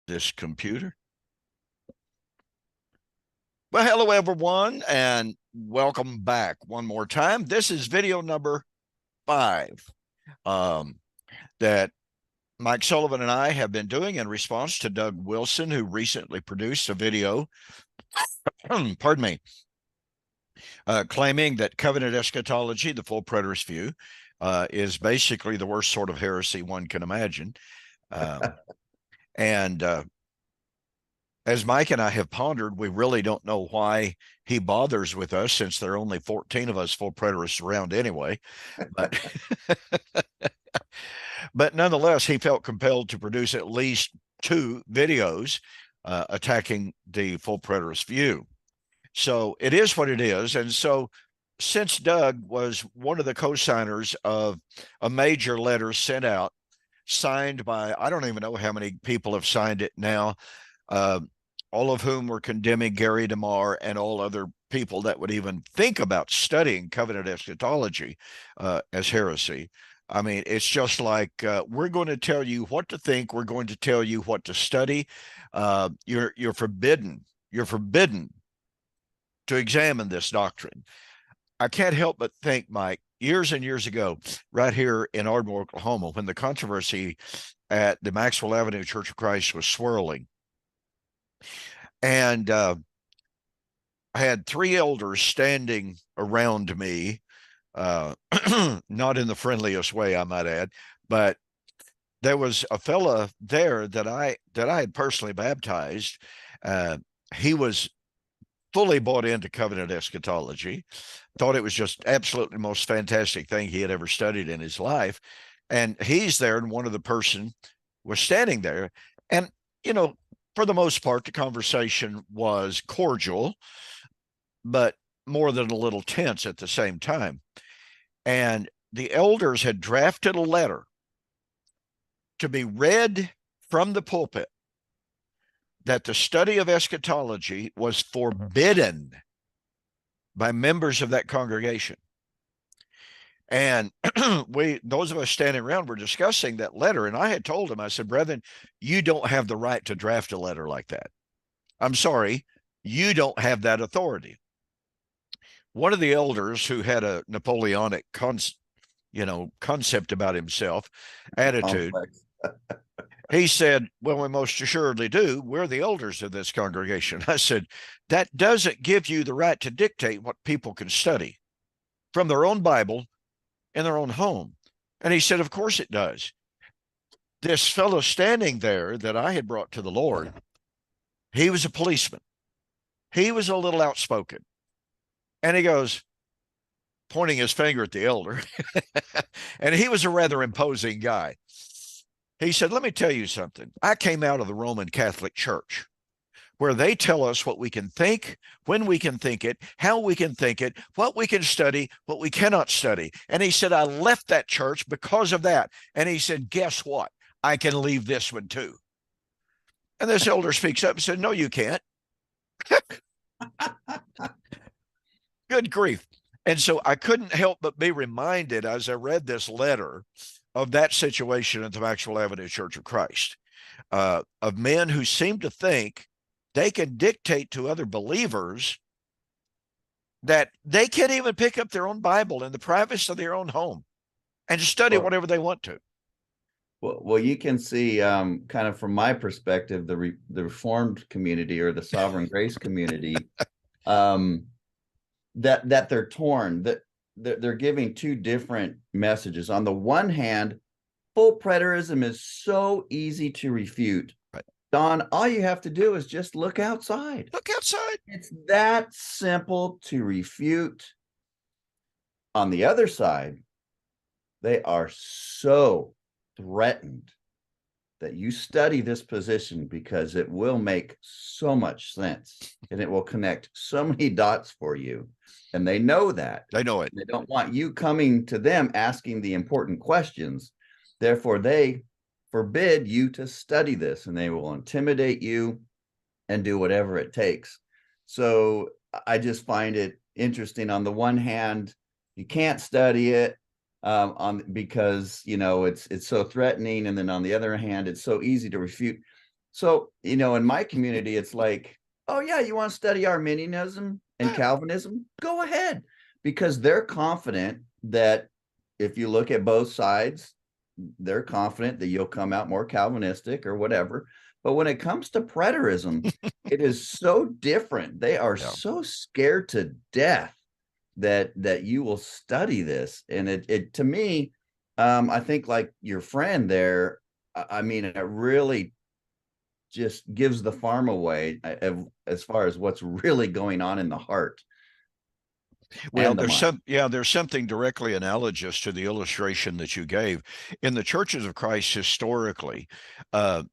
this computer. Well, hello, everyone, and welcome back one more time. This is video number 5 that Mike Sullivan and I have been doing in response to Doug Wilson, who recently produced a video, pardon me, claiming that covenant eschatology, the full preterist view, is basically the worst sort of heresy one can imagine. And as Mike and I have pondered, we really don't know why he bothers with us, since there are only 14 of us full preterists around anyway. But, but nonetheless, he felt compelled to produce at least 2 videos attacking the full preterist view. So it is what it is. And so since Doug was one of the co-signers of a major letter sent out, signed by, I don't even know how many people have signed it now, all of whom were condemning Gary DeMar and all other people that would even think about studying covenant eschatology as heresy. I mean, it's just like, we're going to tell you what to think. We're going to tell you what to study. You're forbidden. You're forbidden to examine this doctrine. I can't help but think, Mike, years and years ago, right here in Ardmore, Oklahoma, when the controversy at the Maxwell Avenue Church of Christ was swirling, and I had 3 elders standing around me, not in the friendliest way, I might add, but there was a fella there that I had personally baptized. He was fully bought into covenant eschatology, thought it was just absolutely the most fantastic thing he had ever studied in his life. And he's there, and one of the person was standing there. And, you know, for the most part, the conversation was cordial, but more than a little tense at the same time. And the elders had drafted a letter to be read from the pulpit that the study of eschatology was forbidden by members of that congregation. And those of us standing around were discussing that letter. And I had told him, I said, brethren, you don't have the right to draft a letter like that. I'm sorry, you don't have that authority. One of the elders, who had a Napoleonic concept about himself, attitude, he said, well, we most assuredly do. We're the elders of this congregation. I said, that doesn't give you the right to dictate what people can study from their own Bible in their own home. And he said, of course it does. This fellow standing there that I had brought to the Lord, he was a policeman. He was a little outspoken. And he goes, pointing his finger at the elder, and he was a rather imposing guy. He said, let me tell you something. I came out of the Roman Catholic Church, where they tell us what we can think, when we can think it, how we can think it, what we can study, what we cannot study. And he said, I left that church because of that. And he said, guess what? I can leave this one too. And this elder speaks up and said, no, you can't. Good grief. And so I couldn't help but be reminded, as I read this letter, of that situation at the Maxwell Avenue Church of Christ, of men who seem to think they can dictate to other believers that they can't even pick up their own Bible in the privacy of their own home and study whatever they want to. Well, you can see, kind of from my perspective, the Reformed community, or the Sovereign Grace community, that they're torn, that they're giving 2 different messages. On the one hand, full preterism is so easy to refute. Right. Don, all you have to do is just look outside. Look outside. It's that simple to refute. On the other side, they are so threatened that you study this position, because it will make so much sense and it will connect so many dots for you. And they know that. They know it. They don't want you coming to them asking the important questions. Therefore, they forbid you to study this, and they will intimidate you and do whatever it takes. So I just find it interesting. On the one hand, you can't study it because it's so threatening, and then on the other hand, it's so easy to refute. So, in my community, it's like, oh, yeah, you want to study Arminianism and Yeah. Calvinism? Go ahead. Because they're confident that if you look at both sides, they're confident that you'll come out more Calvinistic or whatever. But when it comes to preterism, it is so different. They are Yeah. so scared to death that you will study this. And it to me, I think like your friend there, I mean, it really just gives the farm away as far as what's really going on in the heart Well, and the mind. there's something directly analogous to the illustration that you gave. In the churches of Christ historically, uh,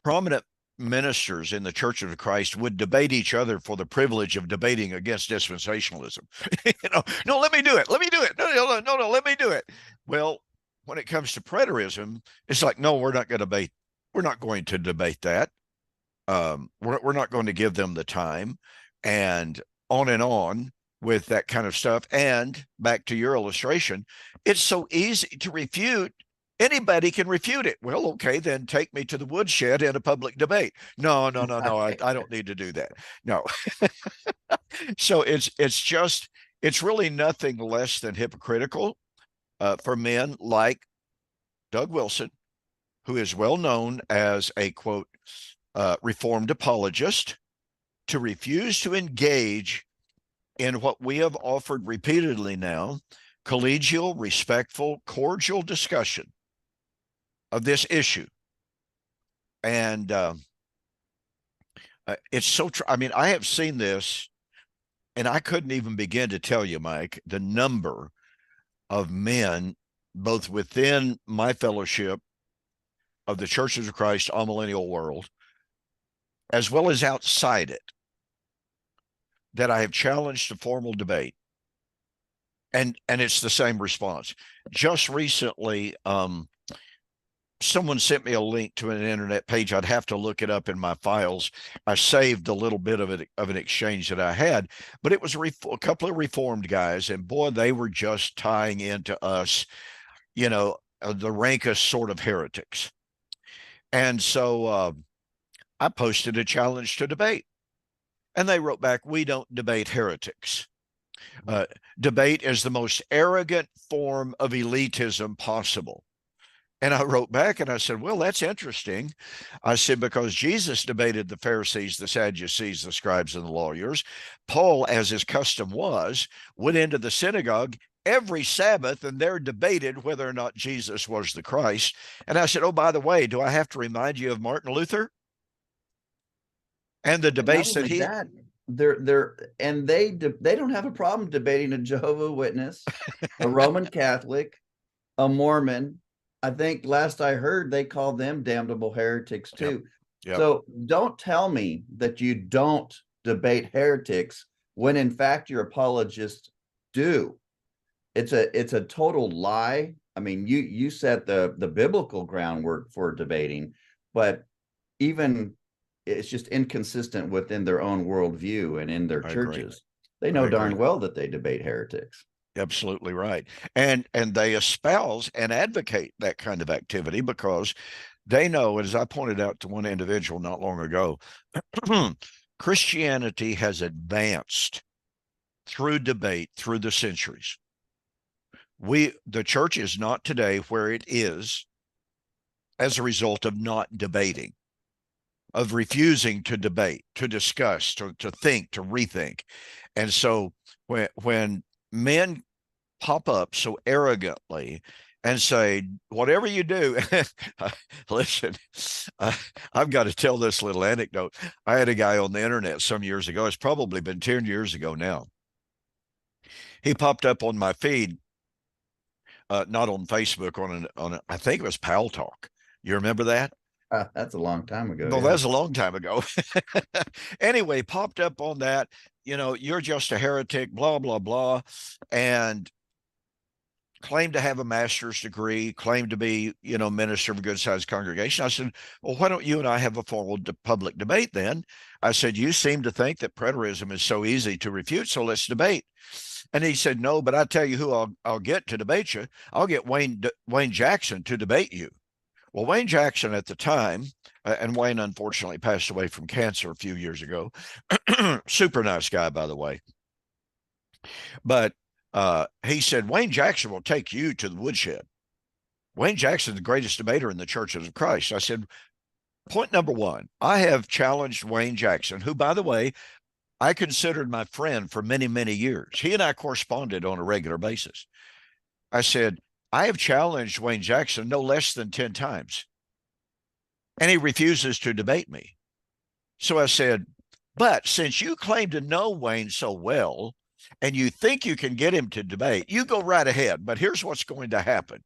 prominent ministers in the Church of Christ would debate each other for the privilege of debating against dispensationalism. No, let me do it. Let me do it. No, let me do it. Well, when it comes to preterism, it's like, no, we're not going to debate. We're not going to debate that. We're not going to give them the time, and on with that kind of stuff. And back to your illustration, it's so easy to refute. Anybody can refute it. Well, okay, then take me to the woodshed in a public debate. No. I don't need to do that. No. So it's really nothing less than hypocritical for men like Doug Wilson, who is well known as a quote reformed apologist, to refuse to engage in what we have offered repeatedly now, collegial, respectful, cordial discussion of this issue. And it's so I mean, I have seen this, and I couldn't even begin to tell you, Mike, the number of men, both within my fellowship of the Churches of Christ Amillennial World, as well as outside it, that I have challenged to formal debate. And it's the same response. Just recently, someone sent me a link to an internet page. I'd have to look it up in my files. I saved a little bit of an exchange that I had, but it was a couple of reformed guys, and boy, they were just tying into us, the rankest sort of heretics. And so I posted a challenge to debate, and they wrote back, "We don't debate heretics. Uh, Debate is the most arrogant form of elitism possible." And I wrote back and I said, well, that's interesting. I said, because Jesus debated the Pharisees, the Sadducees, the scribes, and the lawyers. Paul, as his custom was, went into the synagogue every Sabbath and there debated whether or not Jesus was the Christ. And I said, oh, by the way, do I have to remind you of Martin Luther and the And not debates that only he? that, they don't have a problem debating a Jehovah Witness, a Roman Catholic, a Mormon. I think last I heard they call them damnable heretics Yep. too. Yep. So don't tell me that you don't debate heretics when in fact your apologists do. It's a total lie. I mean, you set the biblical groundwork for debating, but even it's just inconsistent within their own worldview and in their I agree. churches. They I know agree. darn well that they debate heretics. Absolutely right. And they espouse and advocate that kind of activity because they know, as I pointed out to one individual not long ago, Christianity has advanced through debate through the centuries. The church is not today where it is as a result of not debating, of refusing to debate, to discuss, to think, to rethink. And so when men pop up so arrogantly and say, whatever you do, listen, I've got to tell this little anecdote. I had a guy on the internet some years ago. It's probably been 10 years ago now. He popped up on my feed, not on Facebook, I think it was Pal Talk. You remember that? That's a long time ago. No, Yeah. that's a long time ago. Anyway, popped up on that, you're just a heretic, blah, blah, blah. And claimed to have a master's degree, claimed to be, minister of a good sized congregation. I said, well, why don't you and I have a formal public debate then? I said, you seem to think that preterism is so easy to refute, so let's debate. And he said, no, but I tell you who I'll get to debate you. I'll get Wayne Jackson to debate you. Well, Wayne Jackson at the time, and Wayne unfortunately passed away from cancer a few years ago. Super nice guy, by the way. But he said, Wayne Jackson will take you to the woodshed. Wayne Jackson, the greatest debater in the Churches of Christ. I said, point number one, I have challenged Wayne Jackson, who, by the way, I considered my friend for many, many years. He and I corresponded on a regular basis. I said, I have challenged Wayne Jackson no less than 10 times, and he refuses to debate me. So I said, but since you claim to know Wayne so well and you think you can get him to debate, you go right ahead. But here's what's going to happen.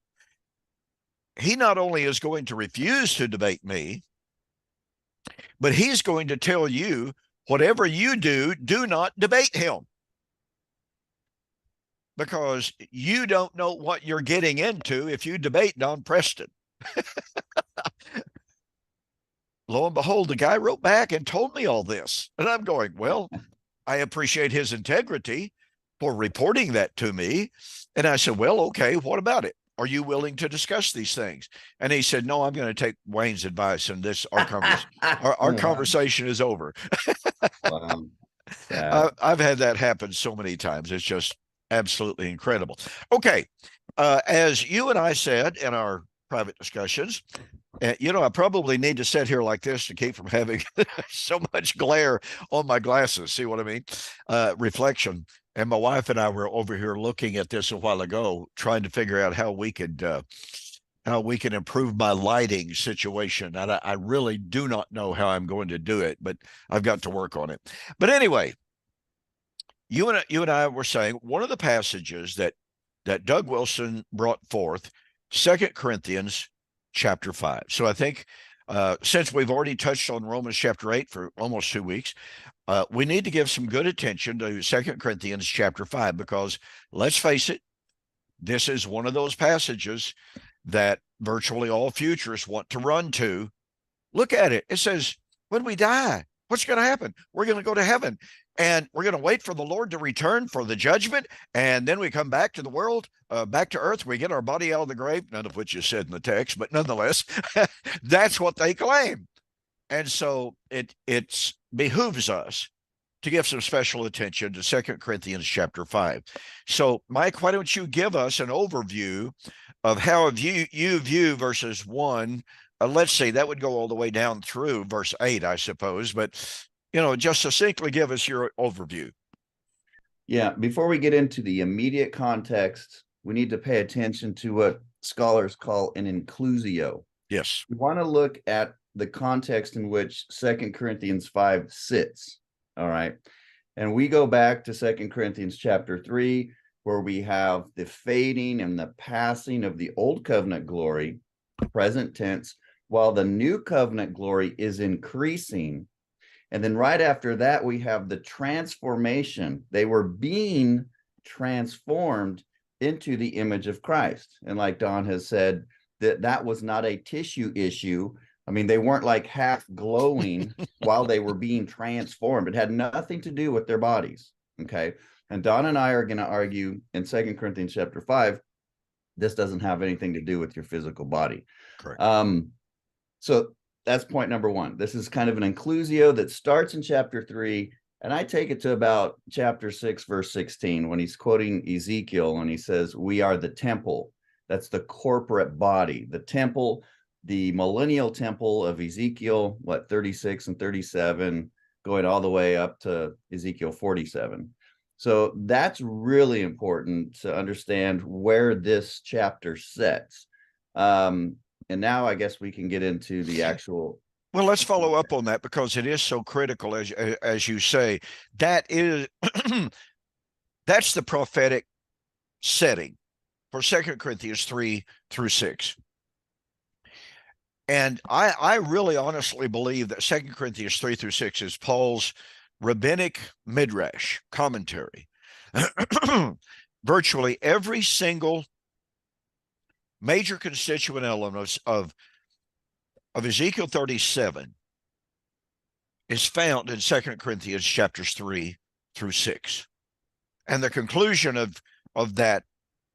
He not only is going to refuse to debate me, but he's going to tell you, whatever you do, do not debate him, because you don't know what you're getting into if you debate Don Preston. Lo and behold, the guy wrote back and told me all this. And I'm going, well, I appreciate his integrity for reporting that to me. And I said, well, okay, what about it? Are you willing to discuss these things? And he said, no, I'm going to take Wayne's advice, and our conversation is over. Wow. I've had that happen so many times. It's just absolutely incredible. Okay. As you and I said in our private discussions, I probably need to sit here like this to keep from having so much glare on my glasses. See what I mean? Reflection. And my wife and I were over here looking at this a while ago, trying to figure out how we could improve my lighting situation. And I really do not know how I'm going to do it, but I've got to work on it. But anyway, you and I were saying one of the passages that Doug Wilson brought forth, 2 Corinthians chapter 5. So I think since we've already touched on Romans chapter 8 for almost 2 weeks, we need to give some good attention to 2 Corinthians chapter 5, because let's face it, this is one of those passages that virtually all futurists want to run to. Look at it. It says, when we die, what's going to happen? We're going to go to heaven, and we're going to wait for the Lord to return for the judgment. And then we come back to the world, back to earth. We get our body out of the grave, none of which is said in the text, but nonetheless, that's what they claim. And so it behooves us to give some special attention to 2 Corinthians chapter 5. So, Mike, why don't you give us an overview of how you view verses 1. Let's see, that would go all the way down through verse 8, I suppose. But, just succinctly give us your overview. Yeah, before we get into the immediate context, we need to pay attention to what scholars call an inclusio. Yes. We want to look at the context in which 2 Corinthians 5 sits. All right. And we go back to 2 Corinthians chapter 3, where we have the fading and the passing of the old covenant glory, present tense, while the new covenant glory is increasing. And then right after that, we have the transformation. They were being transformed into the image of Christ. And like Don has said, that was not a tissue issue. I mean, they weren't like half glowing while they were being transformed. It had nothing to do with their bodies. Okay. And Don and I are going to argue in 2 Corinthians chapter 5, this doesn't have anything to do with your physical body. Correct. So that's point number one. This is kind of an inclusio that starts in chapter 3, and I take it to about chapter 6, verse 16, when he's quoting Ezekiel, and he says, we are the temple. That's the corporate body. The temple, the millennial temple of Ezekiel, 36 and 37, going all the way up to Ezekiel 47. So that's really important to understand where this chapter sets. And now I guess we can get into the actual. Well, let's follow up on that, because it is so critical, as you say. That is that's the prophetic setting for 2 Corinthians 3 through 6. And I really honestly believe that 2 Corinthians 3 through 6 is Paul's rabbinic midrash commentary. Virtually every single major constituent element of Ezekiel 37 is found in 2 Corinthians chapters 3 through 6. And the conclusion of that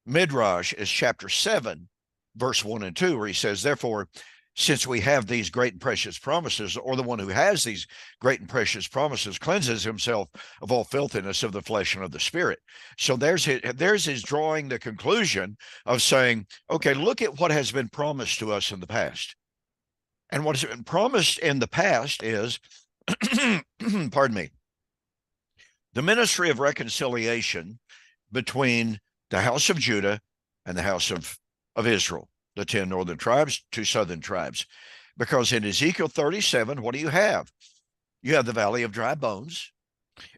midrash is chapter 7, verse 1 and 2, where he says, therefore, since we have these great and precious promises, or the one who has these great and precious promises cleanses himself of all filthiness of the flesh and of the spirit. So there's his drawing the conclusion of saying, okay, look at what has been promised to us in the past. And what has been promised in the past is, pardon me, the ministry of reconciliation between the house of Judah and the house of Israel, the 10 northern tribes, 2 southern tribes. Because in Ezekiel 37, what do you have? You have the valley of dry bones,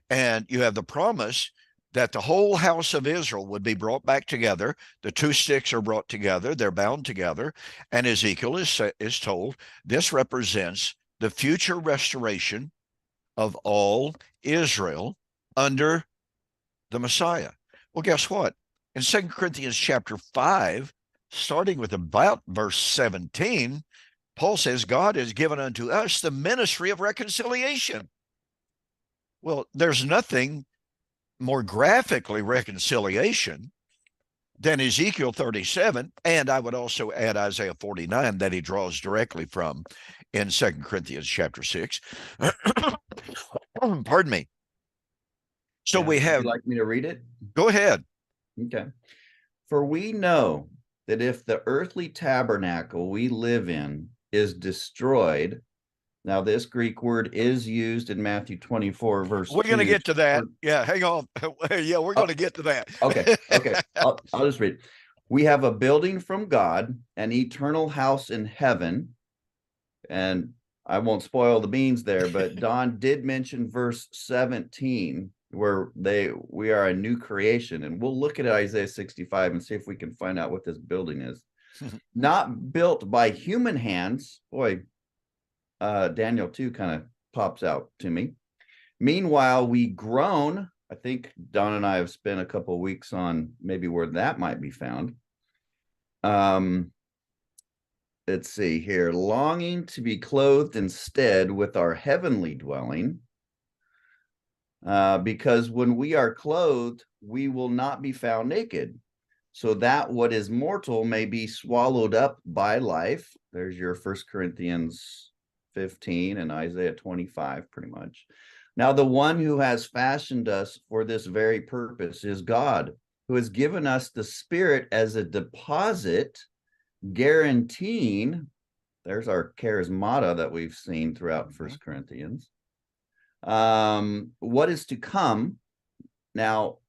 and you have the promise that the whole house of Israel would be brought back together. The 2 sticks are brought together, they're bound together, and Ezekiel is told this represents the future restoration of all Israel under the Messiah. Well, guess what? In 2 Corinthians chapter 5, starting with about verse 17, Paul says, God has given unto us the ministry of reconciliation. Well, there's nothing more graphically reconciliation than Ezekiel 37, and I would also add Isaiah 49 that he draws directly from in 2 Corinthians chapter 6. Pardon me. So Yeah. we have. Would you like me to read it? Go ahead. Okay. For we know that if the earthly tabernacle we live in is destroyed, now this Greek word is used in Matthew 24, verse We're 2. going to get to that. Yeah, hang on. Yeah, we're going to get to that. Okay. I'll just read. We have a building from God, an eternal house in heaven. And I won't spoil the beans there, but Don did mention verse 17, where we are a new creation. And we'll look at Isaiah 65 and see if we can find out what this building is. Not built by human hands. Boy, Daniel 2 kind of pops out to me. Meanwhile, we groan. I think Don and I have spent a couple of weeks on maybe where that might be found. Let's see here. Longing to be clothed instead with our heavenly dwelling. Because when we are clothed, we will not be found naked. So that what is mortal may be swallowed up by life. There's your 1 Corinthians 15 and Isaiah 25, pretty much. Now, the one who has fashioned us for this very purpose is God, who has given us the Spirit as a deposit, guaranteeing, there's our charismata that we've seen throughout 1 Corinthians, what is to come. Now,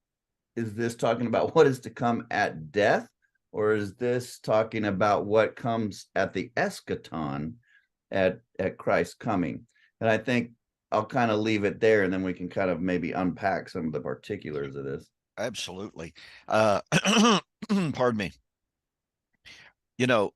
is this talking about what is to come at death, or is this talking about what comes at the eschaton at Christ's coming? And I think I'll kind of leave it there, and then we can kind of maybe unpack some of the particulars of this. Absolutely. Pardon me. You know,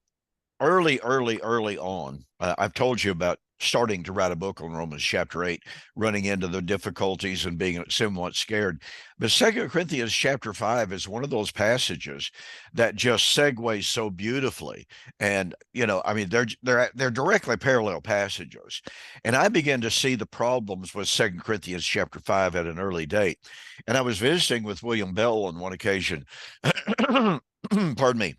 early on, I've told you about starting to write a book on Romans chapter 8, running into the difficulties and being somewhat scared. But 2 Corinthians chapter 5 is one of those passages that just segues so beautifully. And, I mean, they're directly parallel passages. And I began to see the problems with 2 Corinthians chapter 5 at an early date. And I was visiting with William Bell on one occasion. Pardon me.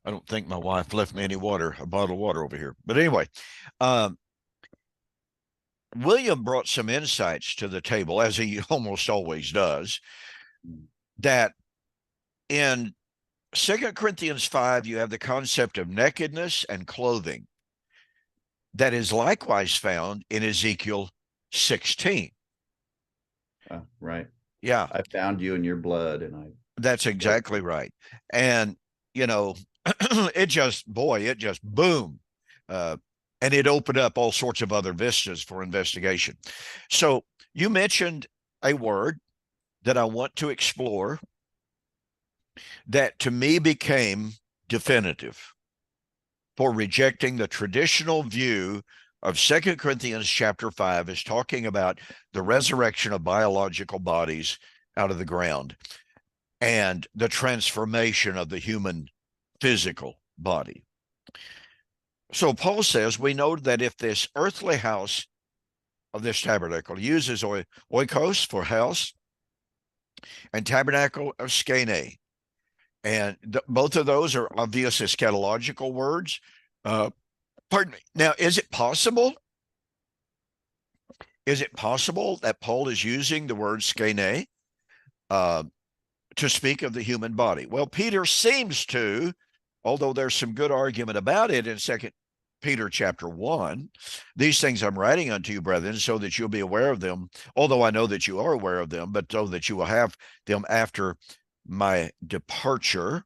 I don't think my wife left me any water, a bottle of water over here. But anyway, William brought some insights to the table, as he almost always does, that in 2 Corinthians 5, you have the concept of nakedness and clothing that is likewise found in Ezekiel 16. Right. Yeah. I found you in your blood, and I. That's exactly right. And, it just boom. And it opened up all sorts of other vistas for investigation. So you mentioned a word that I want to explore that to me became definitive for rejecting the traditional view of 2 Corinthians chapter 5 as talking about the resurrection of biological bodies out of the ground and the transformation of the human physical body. So Paul says, we know that if this earthly house of this tabernacle uses oikos for house and tabernacle of skene, and both of those are obvious eschatological words. Uh, pardon me. Now, is it possible? Is it possible that Paul is using the word skene uh, to speak of the human body? Well, Peter seems to, although there's some good argument about it in Second Peter chapter 1. These things I'm writing unto you, brethren, so that you'll be aware of them, although I know that you are aware of them, but so that you will have them after my departure.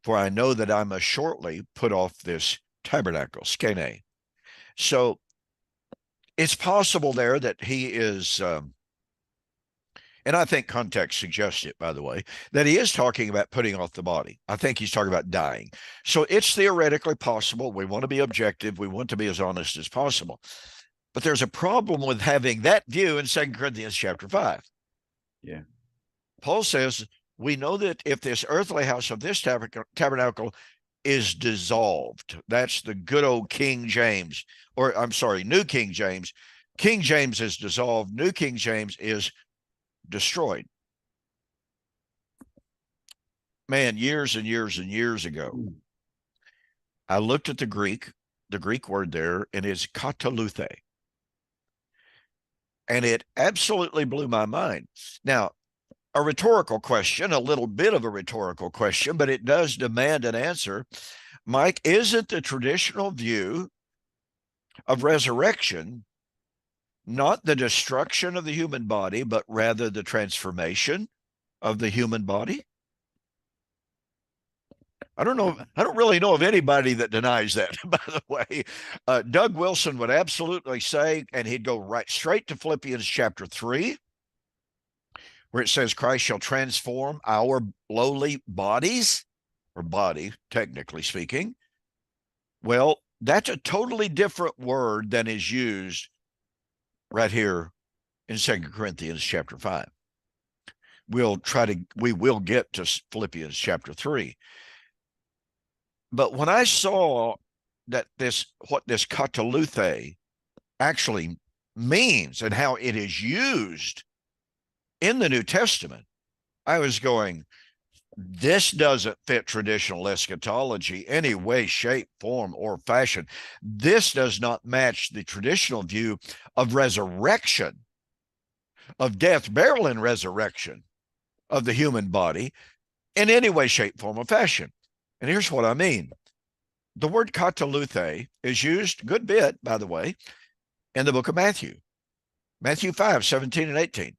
For I know that I must shortly put off this tabernacle, skene. So it's possible there that he is, and I think context suggests it, by the way, that he is talking about putting off the body. I think he's talking about dying. So it's theoretically possible. We want to be objective. We want to be as honest as possible. But there's a problem with having that view in 2 Corinthians chapter 5. Yeah. Paul says, we know that if this earthly house of this tabernacle is dissolved, that's the good old King James, or I'm sorry, New King James. King James is dissolved. New King James is destroyed. Man, years and years and years ago, I looked at the Greek word there, and it's kataluthe. And it absolutely blew my mind. Now, a rhetorical question, a little bit of a rhetorical question, but it does demand an answer. Mike, isn't the traditional view of resurrection not the destruction of the human body, but rather the transformation of the human body? I don't really know of anybody that denies that, by the way. Doug Wilson would absolutely say, and he'd go right straight to Philippians chapter 3, where it says Christ shall transform our lowly bodies, or body, technically speaking. Well, that's a totally different word than is used right here in 2 Corinthians chapter 5. We will get to Philippians chapter 3. But when I saw that what this kataluthe actually means and how it is used in the New Testament, I was going, this doesn't fit traditional eschatology any way, shape, form, or fashion. This does not match the traditional view of resurrection, of death, burial, and resurrection of the human body in any way, shape, form, or fashion. And here's what I mean. The word kataluthe is used a good bit, by the way, in the book of Matthew. Matthew 5, 17 and 18.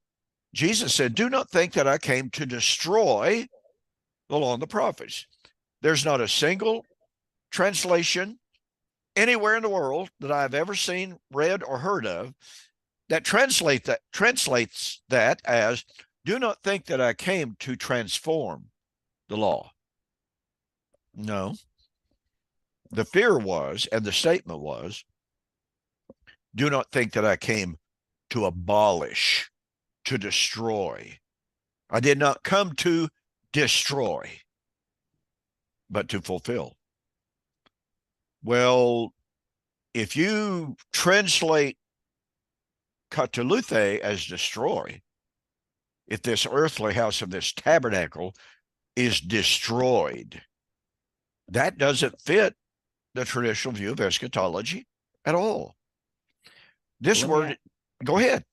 Jesus said, do not think that I came to destroy the law and the prophets. There's not a single translation anywhere in the world that I've ever seen, read, or heard of that translates that as, do not think that I came to transform the law. No. The fear was, and the statement was, do not think that I came to abolish, to destroy. I did not come to destroy, but to fulfill. Well, if you translate kataluthe as destroy, if this earthly house of this tabernacle is destroyed, that doesn't fit the traditional view of eschatology at all. This word, go ahead.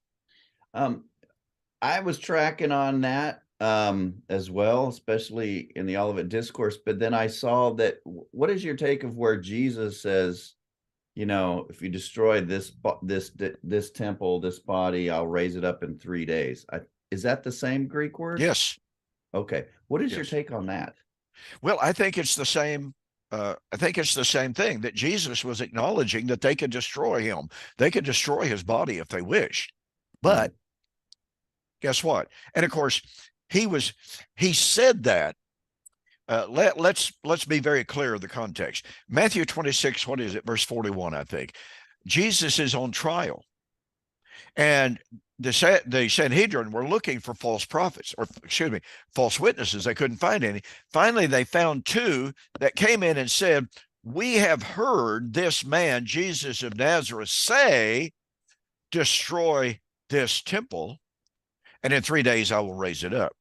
I was tracking on that as well, especially in the Olivet Discourse. But then I saw that, what is your take of where Jesus says, you know, if you destroy this temple, this body, I'll raise it up in 3 days. Is that the same Greek word? Yes. Okay. What is your take on that? Well, I think it's the same. I think it's the same thing, that Jesus was acknowledging that they could destroy him. They could destroy his body if they wished. But guess what? And of course, he said that. Let's be very clear of the context. Matthew 26, what is it? Verse 41, I think. Jesus is on trial. And the Sanhedrin were looking for false prophets, or excuse me, false witnesses. They couldn't find any. Finally, they found two that came in and said, we have heard this man, Jesus of Nazareth, say, destroy this temple, and in 3 days I will raise it up.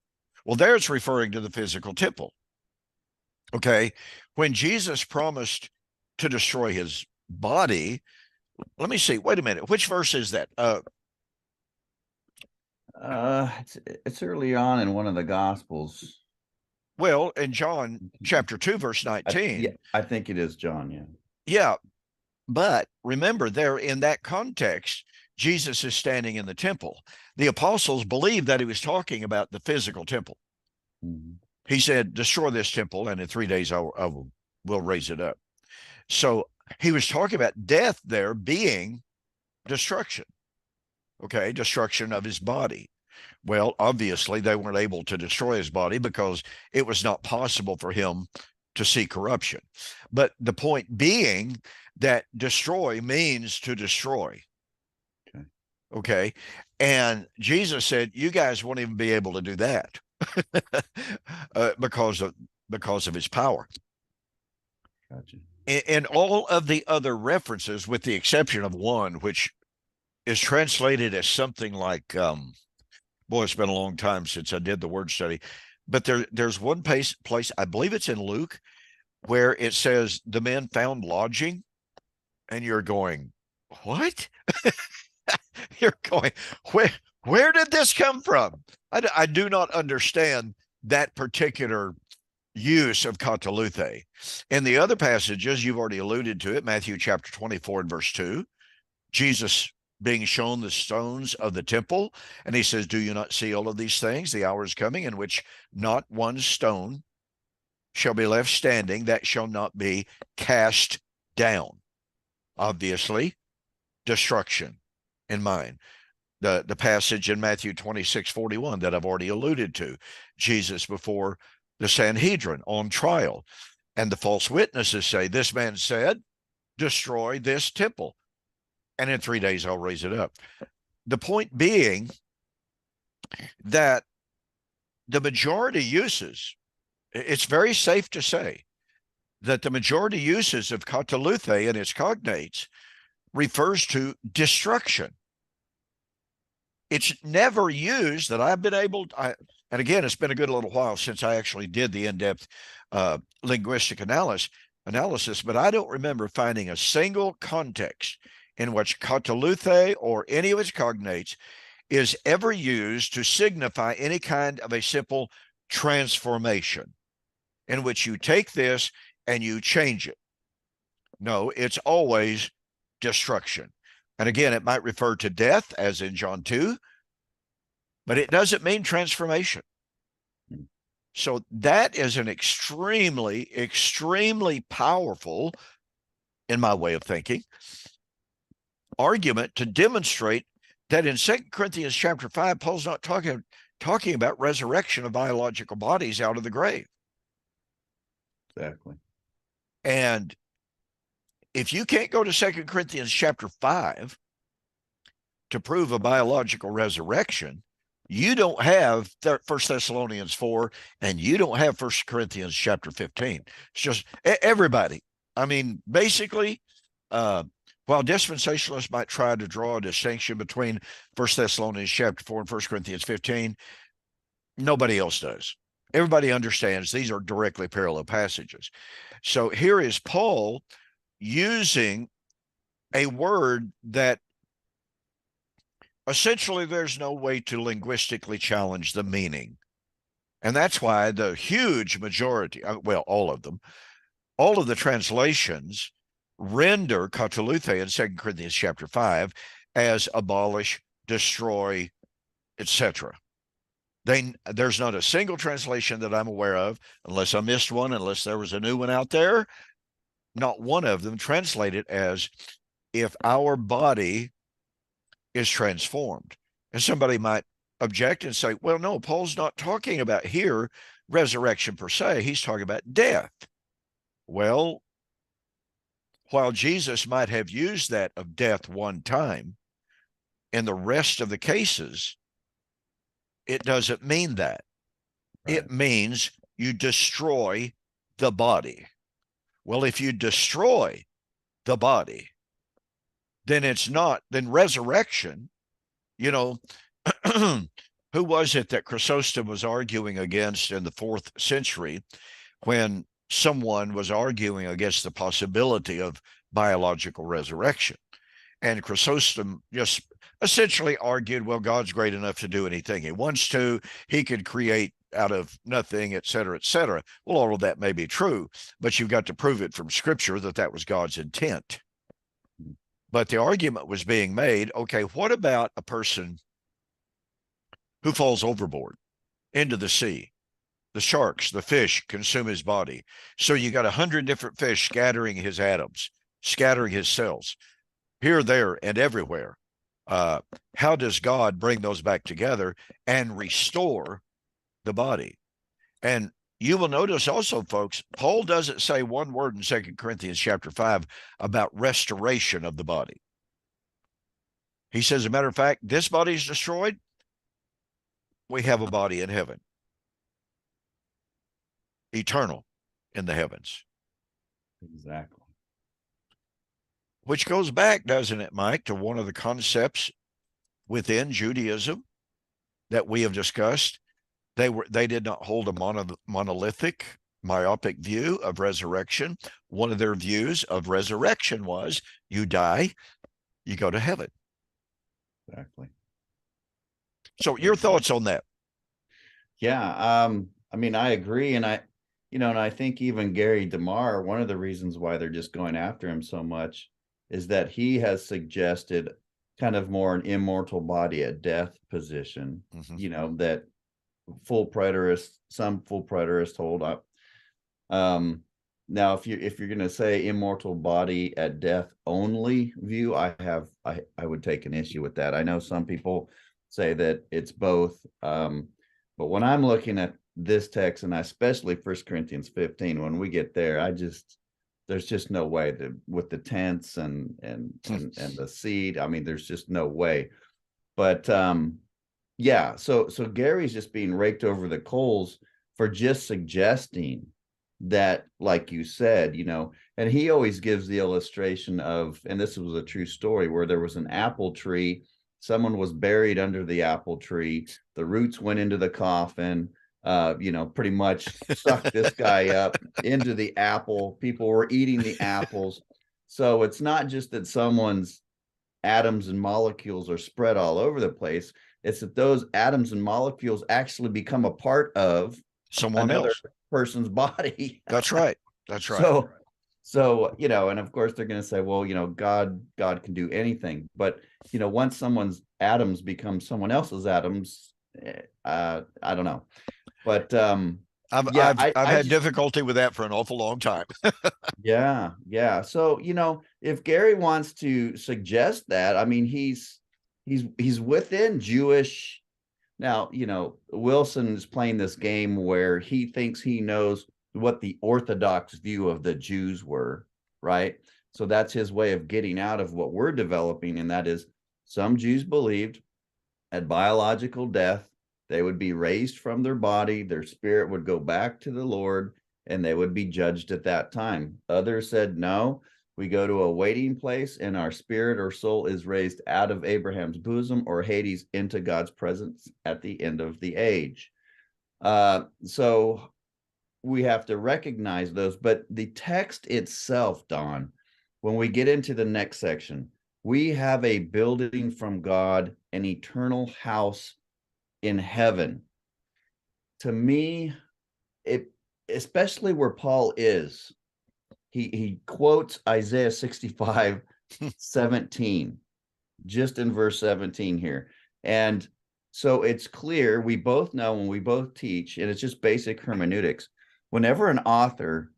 Well, there it's referring to the physical temple. Okay. When Jesus promised to destroy his body. Let me see. Wait a minute. Which verse is that? It's early on in one of the Gospels. Well, in John chapter 2, verse 19. I think it is John. Yeah. Yeah. But remember, there in that context, Jesus is standing in the temple. The apostles believed that he was talking about the physical temple. Mm-hmm. He said, destroy this temple, and in 3 days I will raise it up. So he was talking about death there being destruction. Okay, destruction of his body. Well, obviously, they weren't able to destroy his body because it was not possible for him to see corruption. But the point being that destroy means to destroy. Okay. And Jesus said, you guys won't even be able to do that because of his power. Gotcha. And all of the other references, with the exception of one, which is translated as something like, boy, it's been a long time since I did the word study, but there's one place, I believe it's in Luke, where it says the men found lodging, and you're going, what? You're going, where did this come from? I do not understand that particular use of kataluthi. In the other passages, you've already alluded to it, Matthew chapter 24 and verse 2, Jesus being shown the stones of the temple, and he says, do you not see all of these things? The hour is coming in which not one stone shall be left standing that shall not be cast down. Obviously, destruction in mind. The passage in Matthew 26:41 that I've already alluded to, Jesus before the Sanhedrin on trial, and the false witnesses say, this man said, destroy this temple, and in 3 days I'll raise it up. The point being that the majority uses, it's very safe to say that the majority uses of kataluthi and its cognates refers to destruction. It's never used that I've been able to, and again, it's been a good little while since I actually did the in-depth linguistic analysis, but I don't remember finding a single context in which kataluthi or any of its cognates is ever used to signify any kind of a simple transformation in which you take this and you change it. No, it's always destruction. And again, it might refer to death, as in John 2, but it doesn't mean transformation. So that is an extremely, extremely powerful, in my way of thinking, argument to demonstrate that in 2 Corinthians chapter 5, Paul's not talking about resurrection of biological bodies out of the grave. Exactly. And if you can't go to 2 Corinthians chapter 5 to prove a biological resurrection, you don't have 1 Thessalonians 4, and you don't have 1 Corinthians chapter 15. It's just everybody. I mean, basically, while dispensationalists might try to draw a distinction between 1 Thessalonians chapter 4 and 1 Corinthians 15, nobody else does. Everybody understands these are directly parallel passages. So here is Paul using a word that essentially there's no way to linguistically challenge the meaning. And that's why the huge majority, well, all of the translations render kataluthi in 2 Corinthians chapter 5 as abolish, destroy, etc. There's not a single translation that I'm aware of, unless I missed one, unless there was a new one out there, not one of them translated as if our body is transformed. And somebody might object and say, well, no, Paul's not talking about here resurrection per se. He's talking about death. Well, while Jesus might have used that of death one time, in the rest of the cases, it doesn't mean that. Right. It means you destroy the body. Well, if you destroy the body, then resurrection, who was it that Chrysostom was arguing against in the 4th century when someone was arguing against the possibility of biological resurrection. And Chrysostom just essentially argued, well, God's great enough to do anything he wants to. He could create out of nothing, et cetera, et cetera. Well, all of that may be true, but you've got to prove it from Scripture that that was God's intent. But the argument was being made, okay, what about a person who falls overboard into the sea? The sharks, the fish consume his body. So you got 100 different fish scattering his atoms, scattering his cells here, there, and everywhere. How does God bring those back together and restore the body? And you will notice also, folks, Paul doesn't say one word in 2 Corinthians chapter 5 about restoration of the body. He says, as a matter of fact, this body is destroyed. We have a body in heaven, eternal in the heavens. Exactly. Which goes back, doesn't it, Mike, to one of the concepts within Judaism that we have discussed. They did not hold a monolithic, myopic view of resurrection. One of their views of resurrection was you die, you go to heaven. Exactly. So your thoughts on that? Yeah, I mean, I agree, and I think even Gary DeMar, one of the reasons why they're just going after him so much is that he has suggested kind of more an immortal body at death position. That some full preterists hold up. Now, if you're going to say immortal body at death only view, I would take an issue with that. I know some people say that it's both, but when I'm looking at this text, and especially 1 Corinthians 15, when we get there, there's just no way with the tents and the seed. I mean, there's just no way. But yeah, so Gary's just being raked over the coals for just suggesting that, like you said, and he always gives the illustration of, and this was a true story, where there was an apple tree, someone was buried under the apple tree, the roots went into the coffin, pretty much sucked this guy up into the apple. People were eating the apples. So it's not just that someone's atoms and molecules are spread all over the place. It's that those atoms and molecules actually become a part of someone else person's body. That's right. So, and of course they're going to say, well, God can do anything. But, once someone's atoms become someone else's atoms, I don't know. But I've had difficulty with that for an awful long time. Yeah. So, if Gary wants to suggest that, I mean, he's within Jewish. Now, Wilson is playing this game where he thinks he knows what the Orthodox view of the Jews were, right? So that's his way of getting out of what we're developing, and that is some Jews believed at biological death, they would be raised from their body, their spirit would go back to the Lord, and they would be judged at that time. Others said, no, we go to a waiting place, and our spirit or soul is raised out of Abraham's bosom or Hades into God's presence at the end of the age. So we have to recognize those. But the text itself, Don, when we get into the next section, we have a building from God, an eternal house in heaven. To me, especially where Paul is, he quotes Isaiah 65:17, just in verse 17 here. And so it's clear, we both know, when we both teach, and it's just basic hermeneutics, whenever an author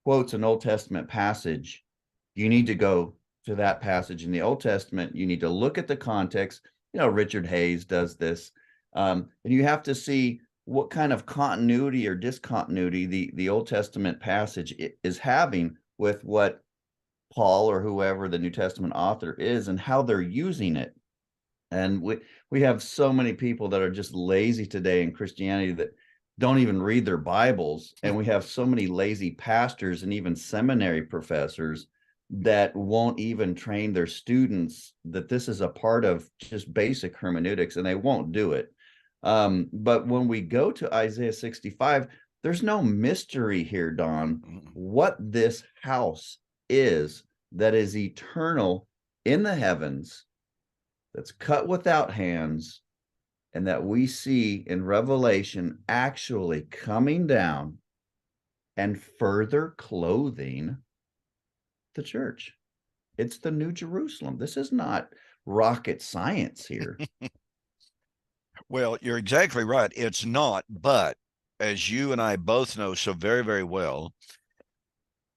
quotes an Old Testament passage, you need to go to that passage in the Old Testament. You need to look at the context. Richard Hayes does this. And you have to see what kind of continuity or discontinuity the Old Testament passage is having with what Paul or whoever the New Testament author is and how they're using it. And we have so many people that are just lazy today in Christianity that don't even read their Bibles. And we have so many lazy pastors and even seminary professors that won't even train their students that this is a part of just basic hermeneutics, and they won't do it. But when we go to Isaiah 65, There's no mystery here, Don, what this house is that is eternal in the heavens, that's cut without hands, and that we see in Revelation actually coming down and further clothing the church. It's the New Jerusalem. This is not rocket science here. Well, you're exactly right. It's not, but as you and I both know so very, very well,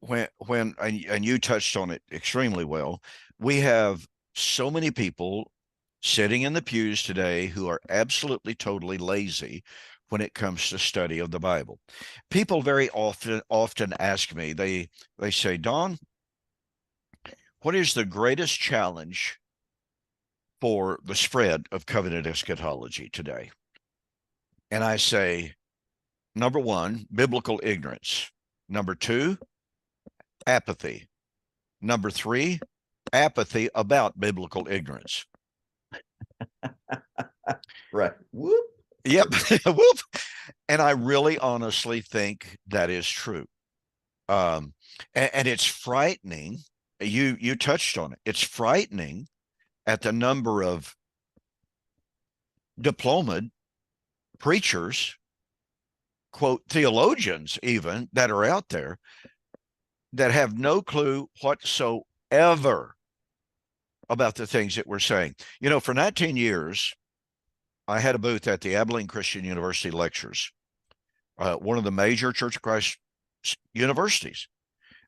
and you touched on it extremely well, we have so many people sitting in the pews today who are absolutely totally lazy when it comes to study of the Bible. People very often ask me, they say, Don, what is the greatest challenge for the spread of covenant eschatology today? And I say, number one, biblical ignorance. Number two, apathy. Number three, apathy about biblical ignorance. Right. Whoop. Yep. Whoop. And I really honestly think that is true. And it's frightening. You touched on it. It's frightening at the number of diplomaed preachers, quote, theologians even, that are out there that have no clue whatsoever about the things that we're saying. You know, for 19 years, I had a booth at the Abilene Christian University lectures, one of the major Church of Christ universities.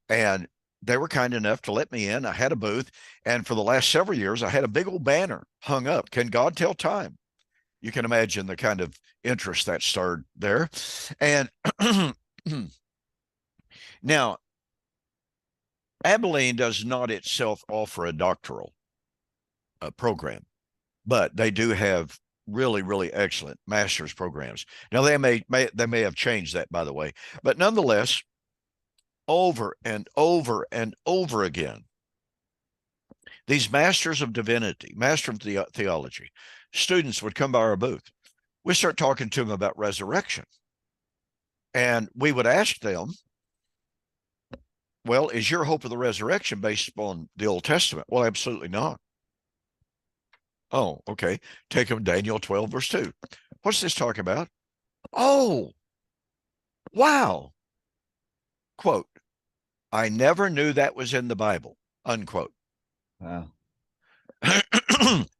And they were kind enough to let me in. I had a booth. And for the last several years, I had a big old banner hung up. Can God tell time? You can imagine the kind of interest that stirred there. And now, Abilene does not itself offer a doctoral program, but they do have really, really excellent master's programs. Now, they may have changed that, by the way, but nonetheless, over and over and over again, these masters of divinity, master of theology, students would come by our booth. We start talking to them about resurrection. And we would ask them, well, is your hope of the resurrection based upon the Old Testament? Well, absolutely not. Oh, okay. Take them Daniel 12, verse 2. What's this talking about? Oh, wow. Quote, I never knew that was in the Bible, unquote. Wow.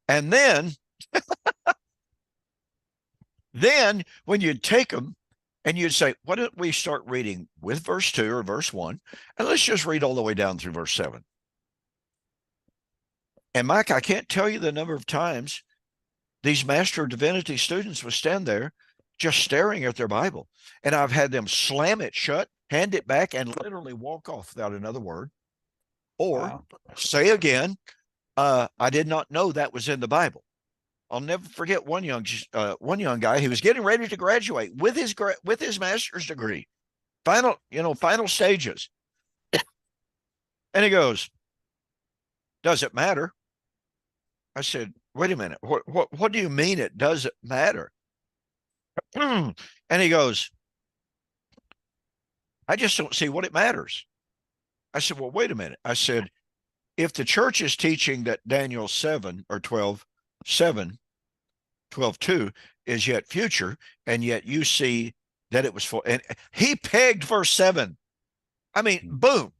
And then when you'd take them and you'd say, why don't we start reading with verse 2 or verse 1, and let's just read all the way down through verse 7. And Mike, I can't tell you the number of times these Master of Divinity students would stand there just staring at their Bible. And I've had them slam it shut, hand it back, and literally walk off without another word. Or say again, I did not know that was in the Bible. I'll never forget one young guy who was getting ready to graduate with his master's degree, final stages. And he goes, does it matter? I said, wait a minute. What do you mean it doesn't matter? And he goes, I just don't see what it matters. I said, well, wait a minute. I said, if the church is teaching that Daniel 7 or 12:2 is yet future, and yet you see that it was for, and he pegged verse 7. I mean, boom,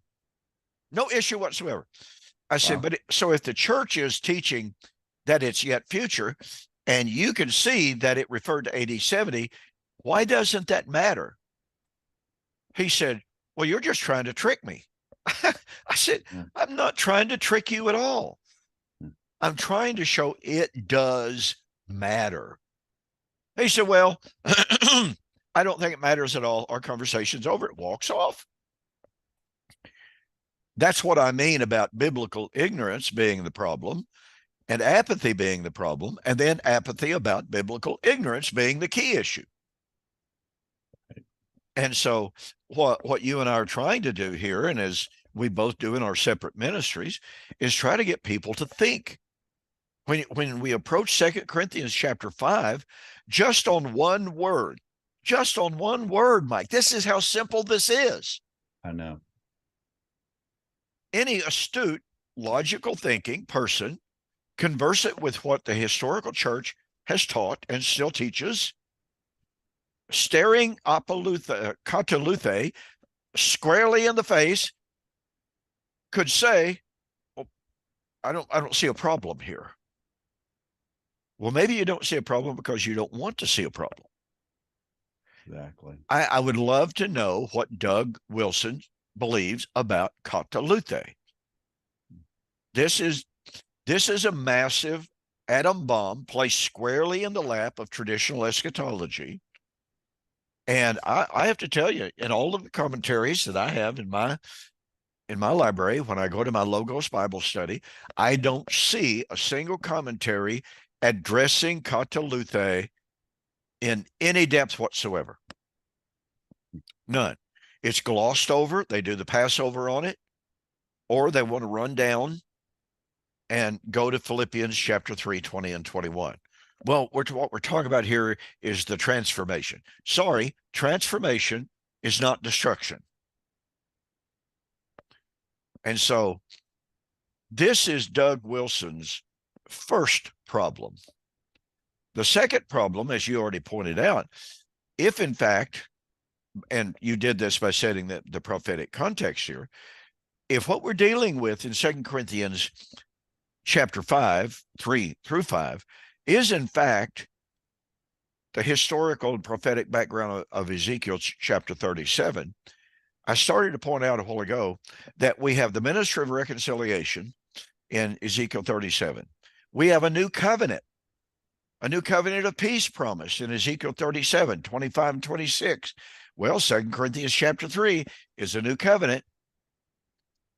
no issue whatsoever. I said, but so if the church is teaching that it's yet future, and you can see that it referred to AD 70, why doesn't that matter? He said, well, you're just trying to trick me. I said, I'm not trying to trick you at all. I'm trying to show it does matter. He said, well, I don't think it matters at all. Our conversation's over. It walks off. That's what I mean about biblical ignorance being the problem and apathy being the problem, and then apathy about biblical ignorance being the key issue. And so what you and I are trying to do here, and as we both do in our separate ministries, is try to get people to think. When we approach 2 Corinthians chapter 5, just on one word, just on one word, Mike. This is how simple this is. I know. Any astute, logical thinking person conversant with what the historical church has taught and still teaches, staring Kataluthe squarely in the face, could say, well, I don't see a problem here. Well, maybe you don't see a problem because you don't want to see a problem. Exactly. I would love to know what Doug Wilson believes about Kataluthe. This is a massive atom bomb placed squarely in the lap of traditional eschatology. And I have to tell you, in all of the commentaries that I have in my library, when I go to my Logos Bible study, I don't see a single commentary addressing Kataluthe in any depth whatsoever. None. It's glossed over. They do the Passover on it, or they want to run down and go to Philippians chapter 3, 20 and 21. Well, what we're talking about here is the transformation. Sorry, transformation is not destruction. And so this is Doug Wilson's first problem. The second problem, as you already pointed out, if in fact, and you did this by setting the prophetic context here, if what we're dealing with in 2 Corinthians chapter 5, 3 through 5, is in fact the historical and prophetic background of Ezekiel chapter 37, I started to point out a while ago that we have the ministry of reconciliation in Ezekiel 37. We have a new covenant of peace promised in Ezekiel 37, 25 and 26. Well, 2 Corinthians chapter 3 is a new covenant.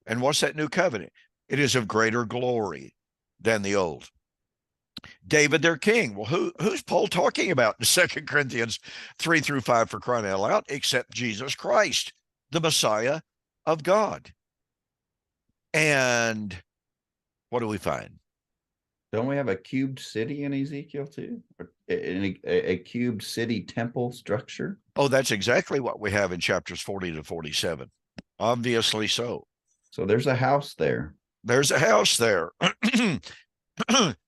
And what's that new covenant? It is of greater glory than the old. David, their king. Well, who's Paul talking about in 2 Corinthians 3 through 5 for crying out loud, except Jesus Christ, the Messiah of God? And what do we find? Don't we have a cubed city in Ezekiel too? Or a cubed city temple structure? Oh, that's exactly what we have in chapters 40 to 47. Obviously so. So there's a house there. There's a house there.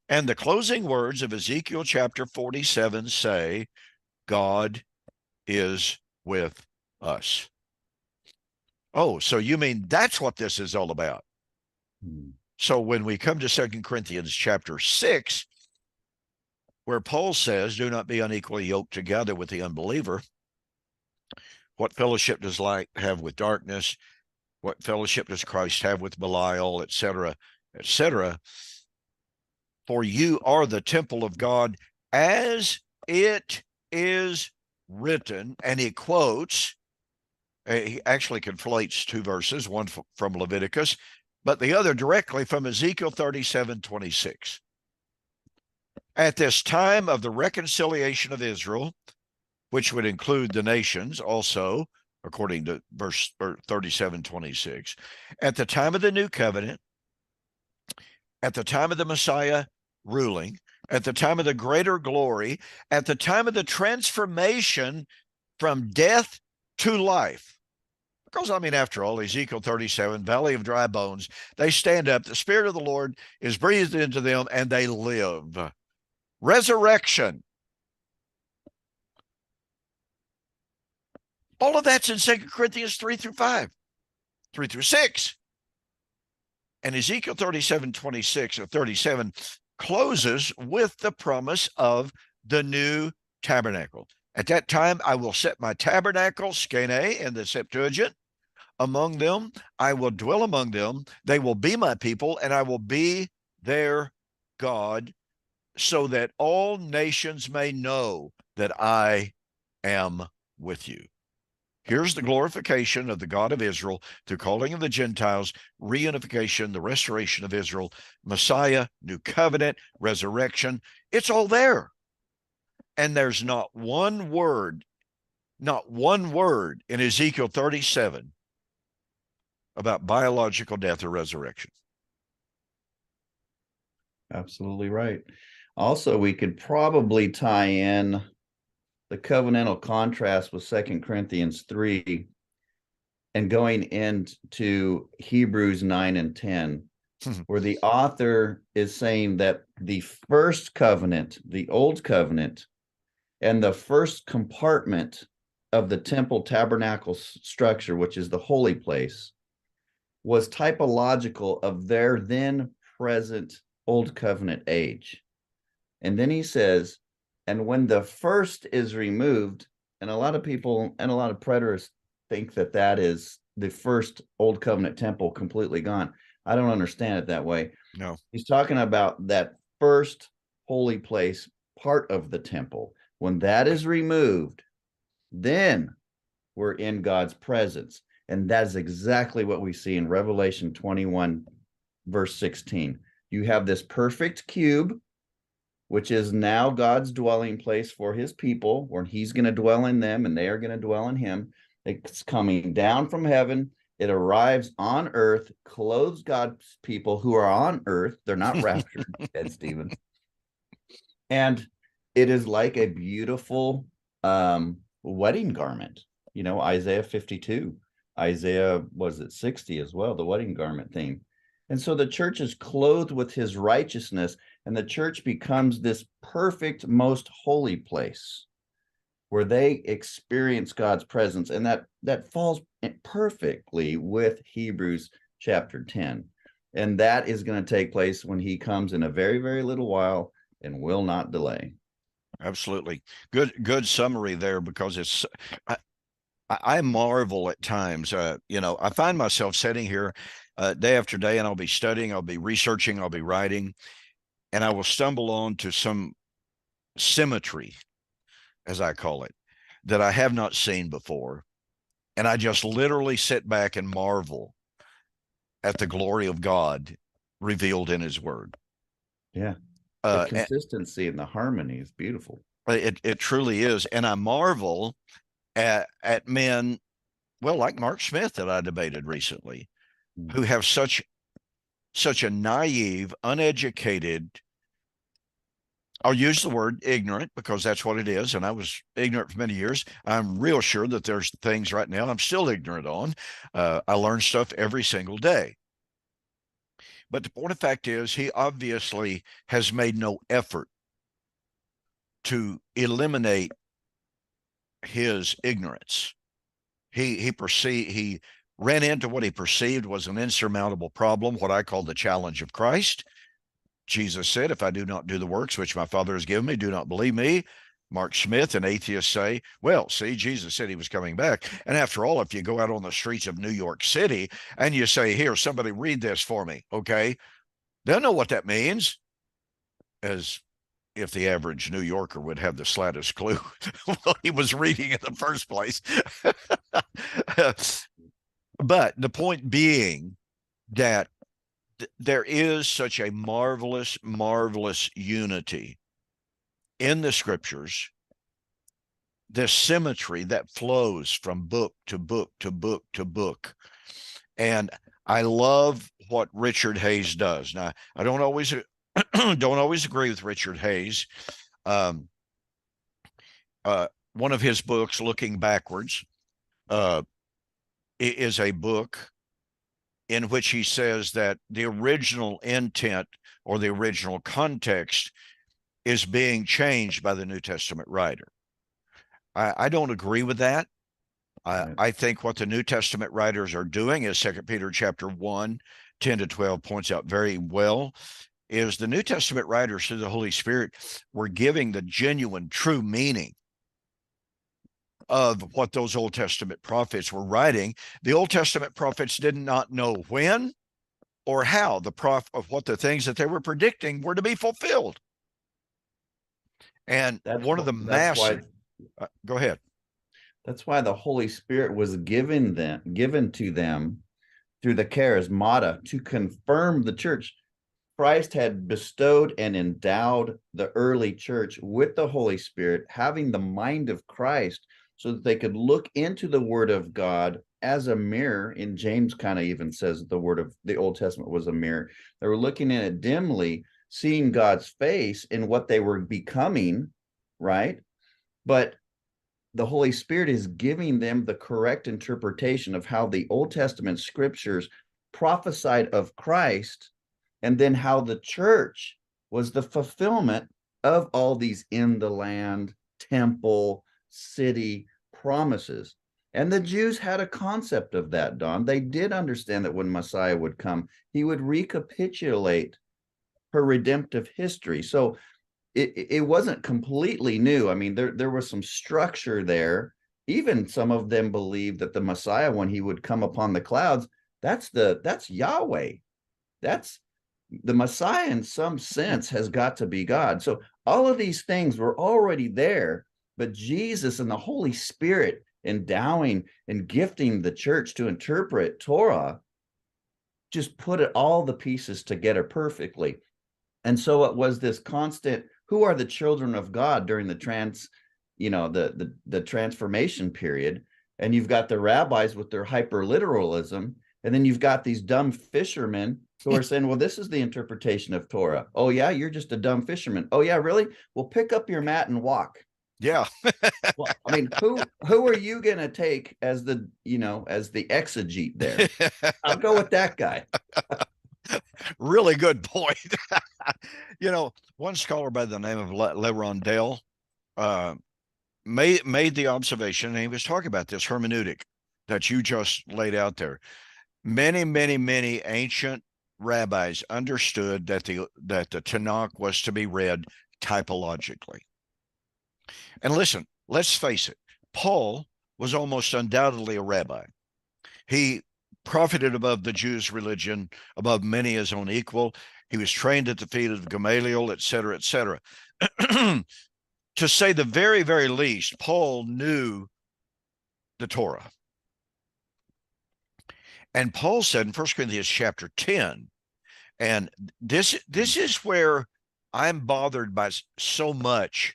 And the closing words of Ezekiel chapter 47 say, God is with us. Oh, so you mean that's what this is all about? So when we come to 2 Corinthians chapter 6, where Paul says, do not be unequally yoked together with the unbeliever, what fellowship does light have with darkness? What fellowship does Christ have with Belial, etc., etc.? For you are the temple of God, as it is written. And he quotes, he actually conflates two verses, one from Leviticus, but the other directly from Ezekiel 37, 26. At this time of the reconciliation of Israel, which would include the nations also, according to verse 37, 26, at the time of the new covenant, at the time of the Messiah ruling, at the time of the greater glory, at the time of the transformation from death to life. Because, I mean, after all, Ezekiel 37, valley of dry bones, they stand up, the Spirit of the Lord is breathed into them, and they live. Resurrection. All of that's in 2 Corinthians 3 through 5, 3 through 6. And Ezekiel 37, 26 or 37 closes with the promise of the new tabernacle. At that time, I will set my tabernacle, skene in the Septuagint, among them. I will dwell among them. They will be my people, and I will be their God, so that all nations may know that I am with you. Here's the glorification of the God of Israel through calling of the Gentiles, reunification, the restoration of Israel, Messiah, new covenant, resurrection. It's all there. And there's not one word in Ezekiel 37 about biological death or resurrection. Absolutely right. Also, we could probably tie in the covenantal contrast with 2 Corinthians 3 and going into Hebrews 9 and 10, where the author is saying that the first covenant, the old covenant, and the first compartment of the temple tabernacle structure, which is the holy place, was typological of their then present old covenant age. And then he says, and when the first is removed, and a lot of people and a lot of preterists think that that is the first old covenant temple completely gone. I don't understand it that way. No. He's talking about that first holy place part of the temple. When that is removed, then we're in God's presence. And that's exactly what we see in Revelation 21, verse 16. You have this perfect cube, which is now God's dwelling place for his people, where he's going to dwell in them and they are going to dwell in him. It's coming down from heaven. It arrives on earth, clothes God's people who are on earth. They're not raptured, Ed Stevens. And it is like a beautiful wedding garment. You know, Isaiah 52, Isaiah, was it 60 as well, the wedding garment theme. And so the church is clothed with his righteousness, and the church becomes this perfect, most holy place where they experience God's presence. And that falls perfectly with Hebrews chapter 10. And that is going to take place when he comes in a very, very little while and will not delay. Absolutely. Good summary there, because it's, I marvel at times, I find myself sitting here day after day, and I'll be studying, I'll be researching, I'll be writing, and I will stumble on to some symmetry, as I call it, that I have not seen before. And I just literally sit back and marvel at the glory of God revealed in his word. Yeah. The consistency and the harmony is beautiful. It truly is. And I marvel at men, well, like Mark Smith that I debated recently, who have such a naive, uneducated, I'll use the word ignorant because that's what it is. And I was ignorant for many years. I'm real sure that there's things right now I'm still ignorant on. I learn stuff every single day. But the point of fact is, he obviously has made no effort to eliminate his ignorance. He ran into what he perceived was an insurmountable problem, what I call the challenge of Christ. Jesus said, if I do not do the works which my Father has given me, do not believe me. Mark Smith and atheists say, well, see, Jesus said he was coming back. And after all, if you go out on the streets of New York City and you say, here, somebody read this for me, okay, they'll know what that means, as if the average New Yorker would have the slightest clue what he was reading in the first place. But the point being that there is such a marvelous, marvelous unity in the scriptures, this symmetry that flows from book to book to book to book. And I love what Richard Hayes does. Now, I don't always agree with Richard Hayes. One of his books, Looking Backwards, is a book in which he says that the original intent or the original context is being changed by the New Testament writer. I don't agree with that. I think what the New Testament writers are doing, as 2 Peter chapter 1, 10 to 12 points out very well, is the New Testament writers through the Holy Spirit were giving the genuine, true meaning of what those Old Testament prophets were writing. The Old Testament prophets did not know when or how of what the things that they were predicting were to be fulfilled. And one of the massive, go ahead. That's why the Holy Spirit was given to them through the charismata to confirm the church. Christ had bestowed and endowed the early church with the Holy Spirit, having the mind of Christ, so that they could look into the Word of God as a mirror. And James kind of even says the word of the Old Testament was a mirror. They were looking in it dimly, seeing God's face in what they were becoming, right? But the Holy Spirit is giving them the correct interpretation of how the Old Testament scriptures prophesied of Christ, and then how the church was the fulfillment of all these in the land, temple, city promises. And the Jews had a concept of that, Don. They did understand that when Messiah would come, he would recapitulate her redemptive history. So it wasn't completely new. I mean, there was some structure there. Even some of them believed that the Messiah, when he would come upon the clouds, that's Yahweh. That's the Messiah in some sense has got to be God. So all of these things were already there, but Jesus and the Holy Spirit endowing and gifting the church to interpret Torah just put it all the pieces together perfectly. And so it was this constant, who are the children of God during the the transformation period? And you've got the rabbis with their hyperliteralism, and then you've got these dumb fishermen who are saying, well, this is the interpretation of Torah. Oh yeah, you're just a dumb fisherman. Oh yeah, really? Well, pick up your mat and walk. Yeah. Well, I mean, who are you going to take as the exegete there? I'll go with that guy. Really good point. One scholar by the name of LeRondell made the observation, and he was talking about this hermeneutic that you just laid out there. Many, many, many ancient rabbis understood that the Tanakh was to be read typologically. And listen, let's face it, Paul was almost undoubtedly a rabbi. He profited above the Jews' religion, above many his own equal. He was trained at the feet of Gamaliel, et cetera, et cetera. To say the very, very least, Paul knew the Torah. And Paul said in 1 Corinthians chapter 10, and this is where I'm bothered by so much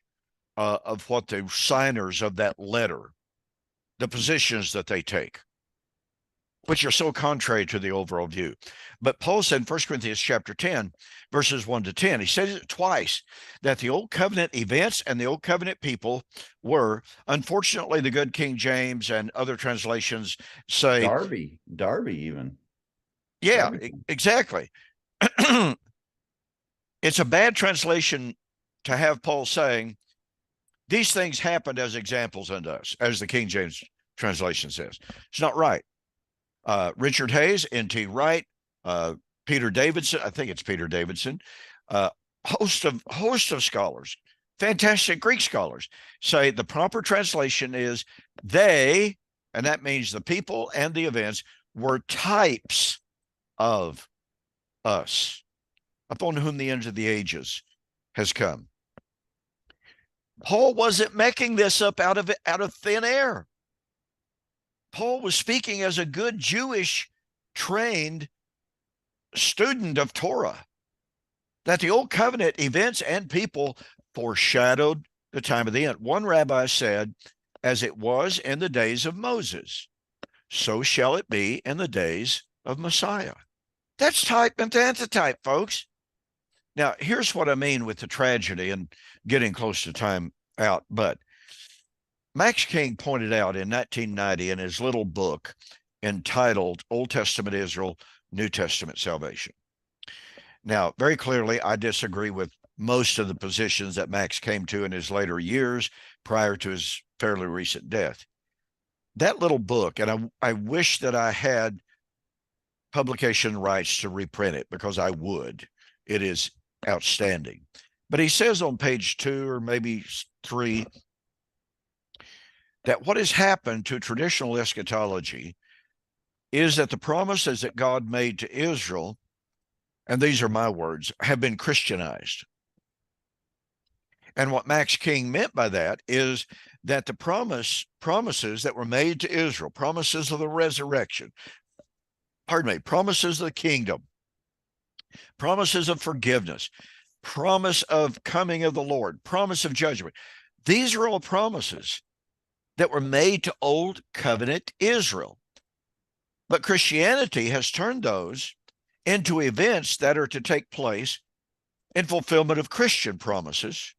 of what the signers of that letter, the positions that they take, which are so contrary to the overall view. But Paul said in 1 Corinthians chapter 10, verses 1 to 10, he says it twice, that the Old Covenant events and the Old Covenant people were, unfortunately, the good King James and other translations say... Darby even. Yeah, exactly. It's a bad translation to have Paul saying, these things happened as examples unto us, as the King James translation says. It's not right. Richard Hayes, N.T. Wright, Peter Davidson, I think it's Peter Davidson, host of scholars, fantastic Greek scholars, say the proper translation is they, and that means the people and the events, were types of us, upon whom the end of the ages has come. Paul wasn't making this up out of thin air. Paul was speaking as a good Jewish trained student of Torah, that the Old Covenant events and people foreshadowed the time of the end. One rabbi said, as it was in the days of Moses, so shall it be in the days of Messiah. That's type and antitype, folks. Now, here's what I mean with the tragedy and getting close to time out. But Max King pointed out in 1990 in his little book entitled Old Testament Israel, New Testament Salvation. Now, very clearly, I disagree with most of the positions that Max came to in his later years prior to his fairly recent death. That little book, and I wish that I had publication rights to reprint it, because I would. It is outstanding. But he says on page 2 or maybe 3 that what has happened to traditional eschatology is that the promises that God made to Israel, and these are my words, have been Christianized. And what Max King meant by that is that the promises that were made to Israel, promises of the resurrection, promises of the kingdom, promises of forgiveness, promise of coming of the Lord, promise of judgment. These are all promises that were made to Old Covenant Israel. But Christianity has turned those into events that are to take place in fulfillment of Christian promises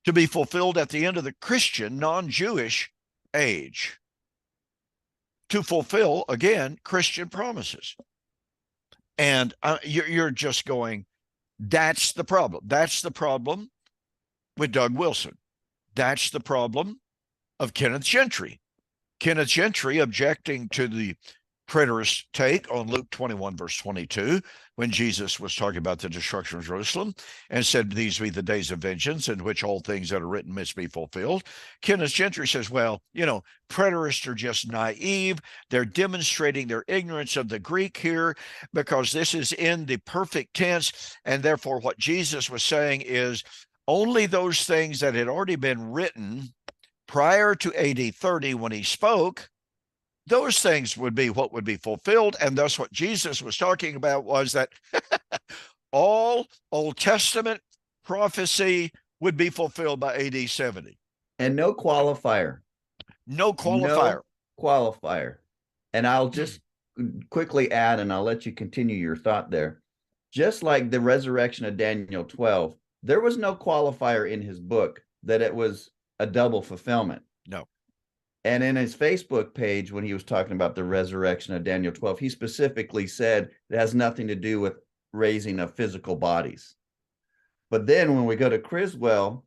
to be fulfilled at the end of the Christian, non-Jewish age, to fulfill, again, Christian promises. And you're just going, that's the problem. That's the problem with Doug Wilson. That's the problem of Kenneth Gentry. Kenneth Gentry objecting to the preterist take on Luke 21, verse 22, when Jesus was talking about the destruction of Jerusalem and said, these be the days of vengeance in which all things that are written must be fulfilled. Kenneth Gentry says, well, preterists are just naive. They're demonstrating their ignorance of the Greek here because this is in the perfect tense. And therefore, what Jesus was saying is only those things that had already been written prior to AD 30 when he spoke, those things would be what would be fulfilled. And thus what Jesus was talking about was that all Old Testament prophecy would be fulfilled by AD 70. And no qualifier. No qualifier. No qualifier. And I'll just quickly add, and I'll let you continue your thought there. Just like the resurrection of Daniel 12, there was no qualifier in his book that it was a double fulfillment. No. And in his Facebook page, when he was talking about the resurrection of Daniel 12, he specifically said it has nothing to do with raising of physical bodies. But then when we go to Criswell,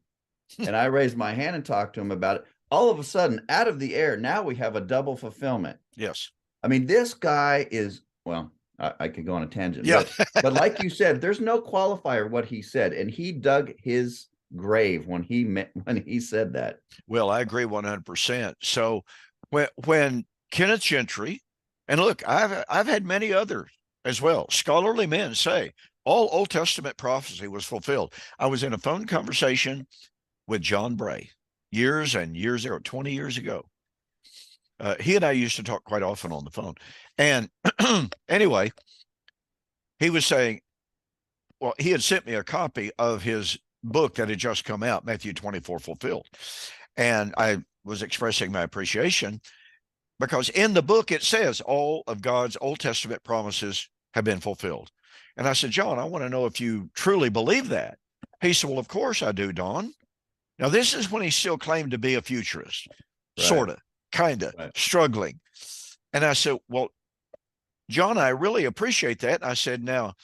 and I raise my hand and talk to him about it, all of a sudden, out of the air, now we have a double fulfillment. Yes. I mean, this guy is, well, I could go on a tangent. Yeah. But like you said, there's no qualifier what he said. And he dug his grave when he said that. Well, I agree 100%. So when Kenneth Gentry, and look, I've had many others as well, scholarly men say all Old Testament prophecy was fulfilled. I was in a phone conversation with John Bray years and years ago, 20 years ago. He and I used to talk quite often on the phone. And anyway, he was saying, well, he had sent me a copy of his book that had just come out, Matthew 24 Fulfilled. And I was expressing my appreciation because in the book it says all of God's Old Testament promises have been fulfilled. And I said, John, I want to know if you truly believe that. He said, well, of course I do, Don. Now, this is when he still claimed to be a futurist, right. Sort of, kind of, right. Struggling. And I said, well, John, I really appreciate that. I said, now,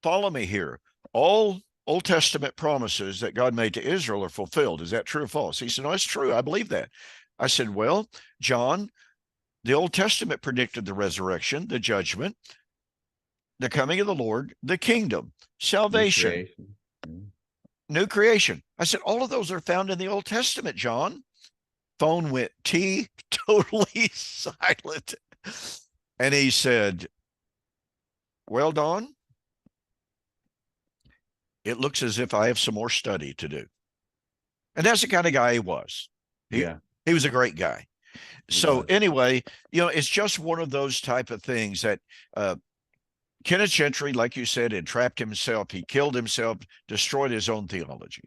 follow me here. All Old Testament promises that God made to Israel are fulfilled. Is that true or false? He said, no, it's true. I believe that. I said, well, John, the Old Testament predicted the resurrection, the judgment, the coming of the Lord, the kingdom, salvation, new creation. I said, all of those are found in the Old Testament, John. Phone went totally silent. And he said, well, Don, it looks as if I have some more study to do. And that's the kind of guy he was. He was a great guy. So anyway, it's just one of those type of things that Kenneth Gentry, like you said, entrapped himself. He killed himself, destroyed his own theology.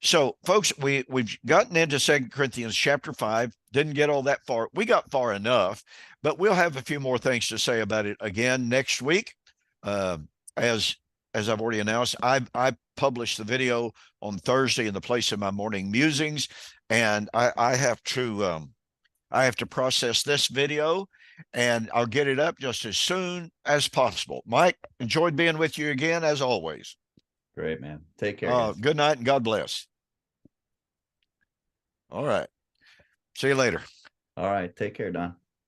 So, folks, we've gotten into 2 Corinthians chapter 5. Didn't get all that far. We got far enough, but we'll have a few more things to say about it again next week. As I've already announced, I published the video on Thursday in the place of my morning musings, and I have to process this video, and I'll get it up just as soon as possible. Mike, enjoyed being with you again, as always. Great, man. Take care. Good night and God bless. All right. See you later. All right. Take care, Don.